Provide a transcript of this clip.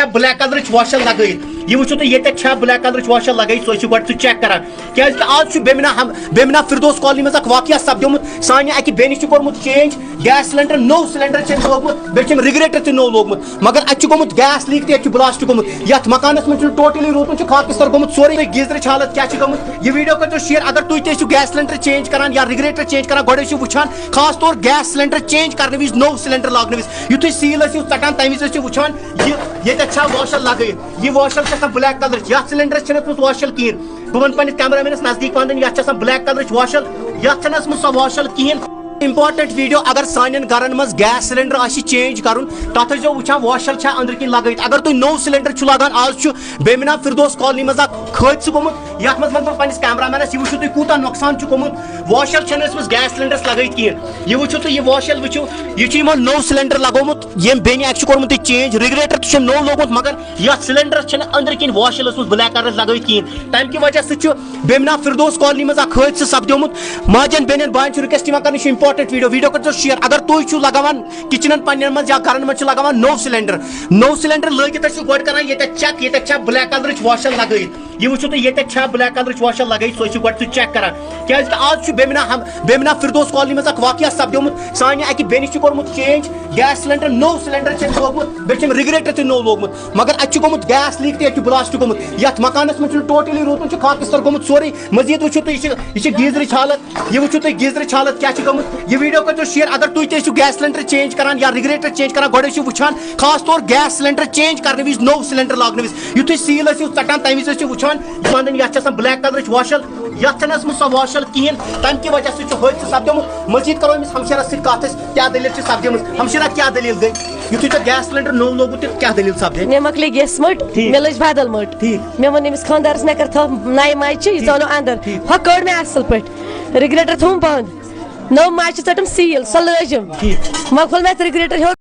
black colour washer लगित यह वो तो ये ब्लैक कलर वॉशर लगित सो गो चेक कर आज बेमिना फिरदौस कॉलोनी मज वाक़ सपदोमुत सानि अकि बेन कोर्मुत चेंज गैस सिलेंडर नो सिलेंडर लोगमुत बेम रिगरेटर नो लोगमुत मगर अत गोमुत गैस लीक तो ब्लास्ट गोमुत यथ मकानस में टोटली रूदमुत खाकस्तर गोमुत सोरे गीजर हालत क्या गोमुत यह वीडियो कर शेयर अगर तुम ते गैस सिलेंडर चेंज करान या रिगरेटर चेंज करान गोड़े वुचान खास तौर गैस सिलेंडर चेंज करने विज नो सिलेंडर लागने विज युथ सील षटान तम विज वुचान ये वॉशर लगित यह वॉशर ब्लैक कलर ये सिलेंडर वॉशर कहें बह वन पे कैमरामैनस नजदीक वन ये ब्लैक कलर वॉशर ये सो वॉशर कहें इंपॉर्टेंट वीडियो अगर सान घरन मज गैस सिलेंडर चेंज कर तथ वो वॉशर अंदर कन लगित अगर तुम नो सिलेंडर लगान आज बेमिना फिरदौस कॉलोनी मज हादसा गोमुत ये वन पे कैमरामैनस यह वो तुम कूता नुकसान गोमुत वॉशर गैस सिलेंडर लगित कहें यह वो तुम यह वॉशर वो यह नो सिलेंडर लगोमुत यम बेन कोर्मुत चेंज रिगरेटर तो नो लोगमुत मगर यह सिलेंडर अंदर कन वॉशर ब्लैक कलर लगित कहें तम कि वजह सो बेमिना फिरदौस कॉलोनी मज हादसा सपदोमुत माजन बेन बायन रिक्वेस्ट कर इंपॉर्टेंट वीडियो कर शेयर अगर तुम लगान किचन पन्न मज या घर मज लगान नो सिलेंडर लगित गो कर चेक ये ब्लैक कलर वॉशर लगित यह वो तुम ये ब्लैक कलर वॉशर लगित सो गो चेक कर आज बेमिना फिरदौस कॉलोनी मज वाक़ सपदोमुत सानि अकि बेन कोर्मुत चेंज गैस सिलेंडर नो सिलेंडर लोगमुत बेम रिगरेटर तो नो लोगमुत मगर अत गोमुत गैस लीक तो ब्लास्ट गोमुत यथ मकानस में टोटली रूदमुत खाकस्तर गोमुत सोरे मजीद वो यह गीजर हालत यह वो तुम गीजर हालत क्या गोमुत यह वीडियो कर शेयर अगर तुम ते गैस सिलेंडर चेंज करान या रिगरेटर चेंज करान गोड़े वुचान खास तौर गैस सिलेंडर चेंज करने विज नो सिलेंडर लागने विज युथ सील षटान तम विज वुचान ये ब्लैक कलर वॉशर ये सो वॉशर कहें तम कि वजह से हादसा सपदोमुत मजीद करो अमिस हमशरस सत क्या दलील सपदम हमशरा क्या दलील गई युथ तो गैस सिलेंडर नो लोगुत क्या दलील सपदे मे मकले गेस मट मे लज बदल मट मे वन अमिस खानदारस मे कर नए माइचे यह नो अंदर ह कड़ मे असल पे रिगरेटर थोम बंद नो माइचे चटम सील सो लजम मकल मे रिगरेटर